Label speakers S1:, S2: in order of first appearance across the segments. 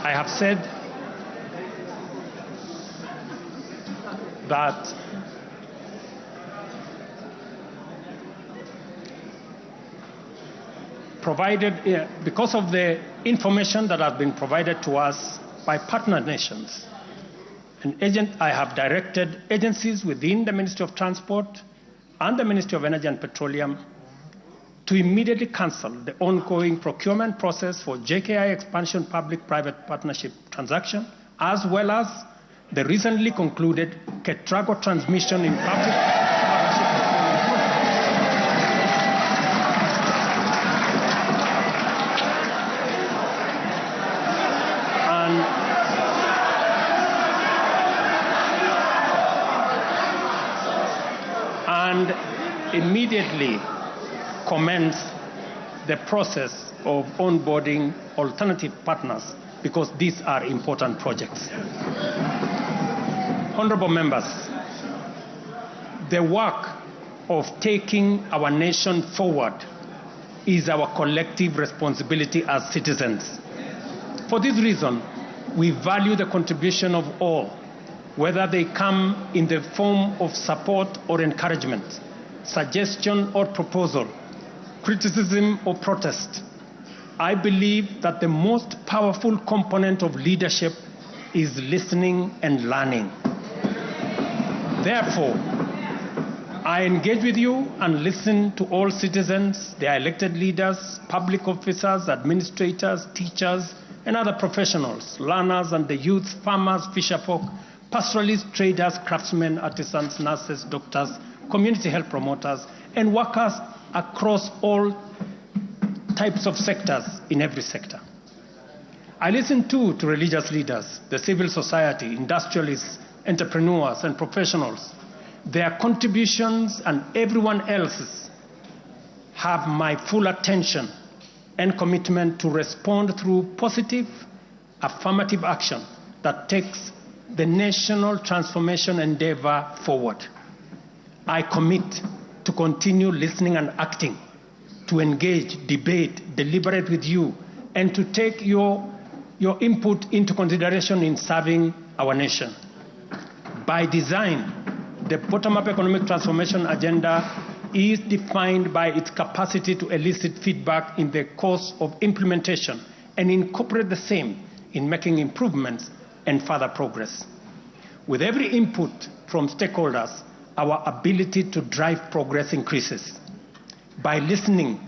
S1: I have said that because of the information that has been provided to us by partner nations, I have directed agencies within the Ministry of Transport and the Ministry of Energy and Petroleum to immediately cancel the ongoing procurement process for JKIA expansion public-private partnership transaction, as well as the recently concluded KETRACO transmission in public partnership. And immediately commence the process of onboarding alternative partners, because these are important projects. Honorable members, the work of taking our nation forward is our collective responsibility as citizens. For this reason, we value the contribution of all, whether they come in the form of support or encouragement, suggestion or proposal, criticism or protest. I believe that the most powerful component of leadership is listening and learning. Therefore, I engage with you and listen to all citizens, their elected leaders, public officers, administrators, teachers, and other professionals, learners and the youth, farmers, fisherfolk, pastoralists, traders, craftsmen, artisans, nurses, doctors, community health promoters, and workers across all types of sectors in every sector. I listen too to religious leaders, the civil society, industrialists, entrepreneurs, and professionals. Their contributions and everyone else's have my full attention and commitment to respond through positive, affirmative action that takes the national transformation endeavor forward. I commit to continue listening and acting, to engage, debate, deliberate with you, and to take your input into consideration in serving our nation. By design, the bottom-up economic transformation agenda is defined by its capacity to elicit feedback in the course of implementation and incorporate the same in making improvements and further progress. With every input from stakeholders, our ability to drive progress increases. By listening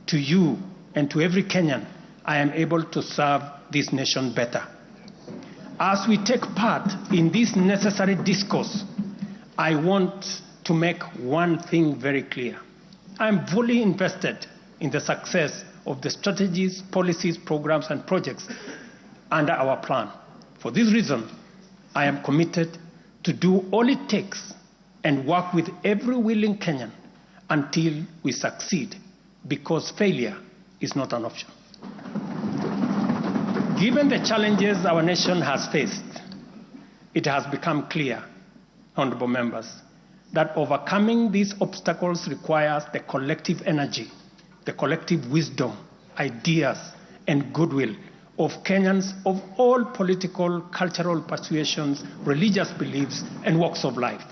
S1: to you and to every Kenyan, I am able to serve this nation better. As we take part in this necessary discourse, I want to make one thing very clear. I am fully invested in the success of the strategies, policies, programs, and projects under our plan. For this reason, I am committed to do all it takes and work with every willing Kenyan until we succeed, because failure is not an option. Given the challenges our nation has faced, it has become clear, honorable members, that overcoming these obstacles requires the collective energy, the collective wisdom, ideas, and goodwill of Kenyans of all political, cultural persuasions, religious beliefs, and walks of life.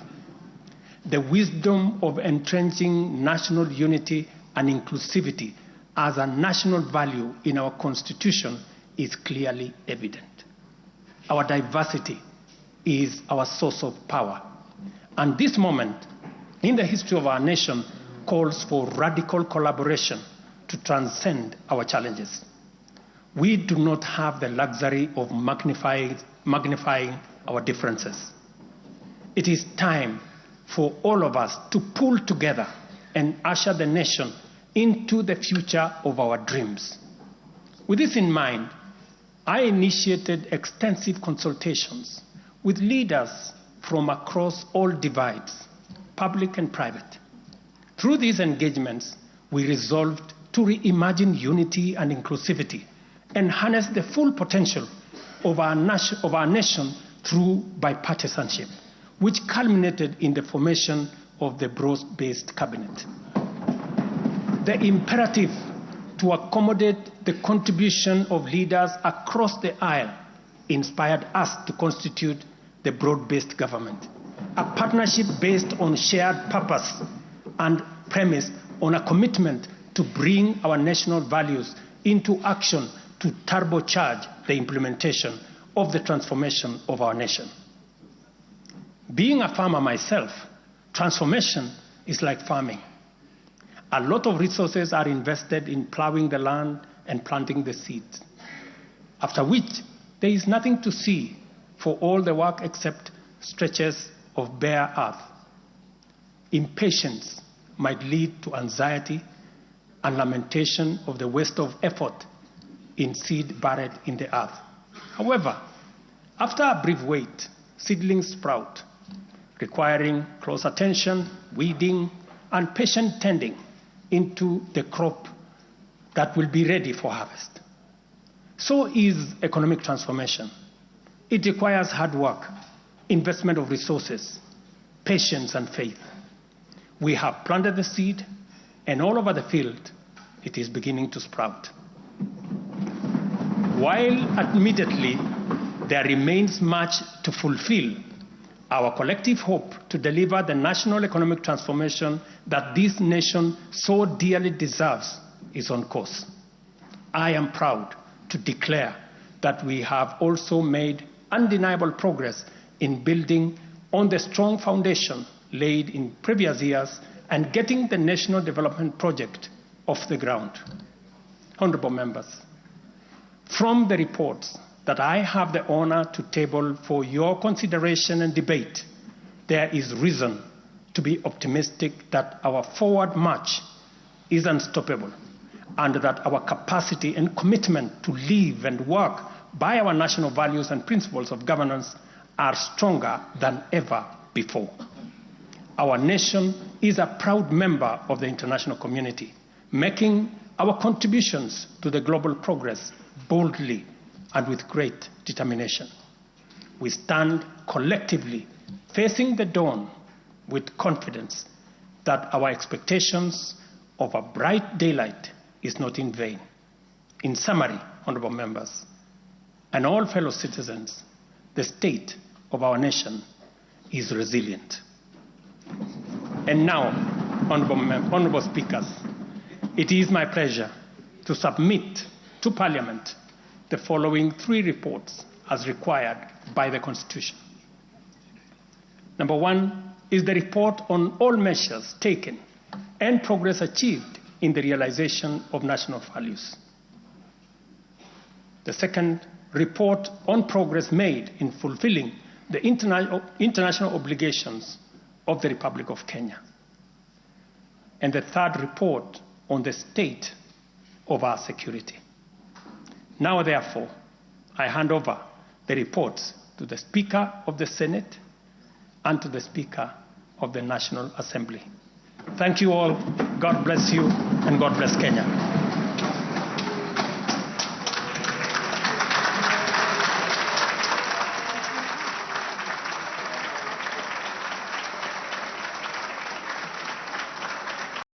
S1: The wisdom of entrenching national unity and inclusivity as a national value in our Constitution is clearly evident. Our diversity is our source of power. And this moment in the history of our nation calls for radical collaboration to transcend our challenges. We do not have the luxury of magnifying our differences. It is time for all of us to pull together and usher the nation into the future of our dreams. With this in mind, I initiated extensive consultations with leaders from across all divides, public and private. Through these engagements, we resolved to reimagine unity and inclusivity and harness the full potential of our nation through bipartisanship, which culminated in the formation of the broad-based cabinet. The imperative to accommodate the contribution of leaders across the aisle inspired us to constitute the broad-based government, a partnership based on shared purpose and premised on a commitment to bring our national values into action to turbocharge the implementation of the transformation of our nation. Being a farmer myself, transformation is like farming. A lot of resources are invested in plowing the land and planting the seeds, after which there is nothing to see for all the work except stretches of bare earth. Impatience might lead to anxiety and lamentation of the waste of effort in seed buried in the earth. However, after a brief wait, seedlings sprout, requiring close attention, weeding, and patient tending into the crop that will be ready for harvest. So is economic transformation. It requires hard work, investment of resources, patience, and faith. We have planted the seed, and all over the field, it is beginning to sprout. While admittedly there remains much to fulfill, our collective hope to deliver the national economic transformation that this nation so dearly deserves is on course. I am proud to declare that we have also made undeniable progress in building on the strong foundation laid in previous years and getting the national development project off the ground. Honorable members, from the reports that I have the honor to table for your consideration and debate, there is reason to be optimistic that our forward march is unstoppable and that our capacity and commitment to live and work by our national values and principles of governance are stronger than ever before. Our nation is a proud member of the international community, making our contributions to the global progress boldly and with great determination. We stand collectively facing the dawn with confidence that our expectations of a bright daylight is not in vain. In summary, honorable members, and all fellow citizens, the state of our nation is resilient. And now, honorable speakers, it is my pleasure to submit to Parliament the following 3 reports as required by the Constitution. Number 1 is the report on all measures taken and progress achieved in the realization of national values. The second, report on progress made in fulfilling the international obligations of the Republic of Kenya. And the third, report on the state of our security. Now, therefore, I hand over the reports to the Speaker of the Senate and to the Speaker of the National Assembly. Thank you all. God bless you, and God bless Kenya.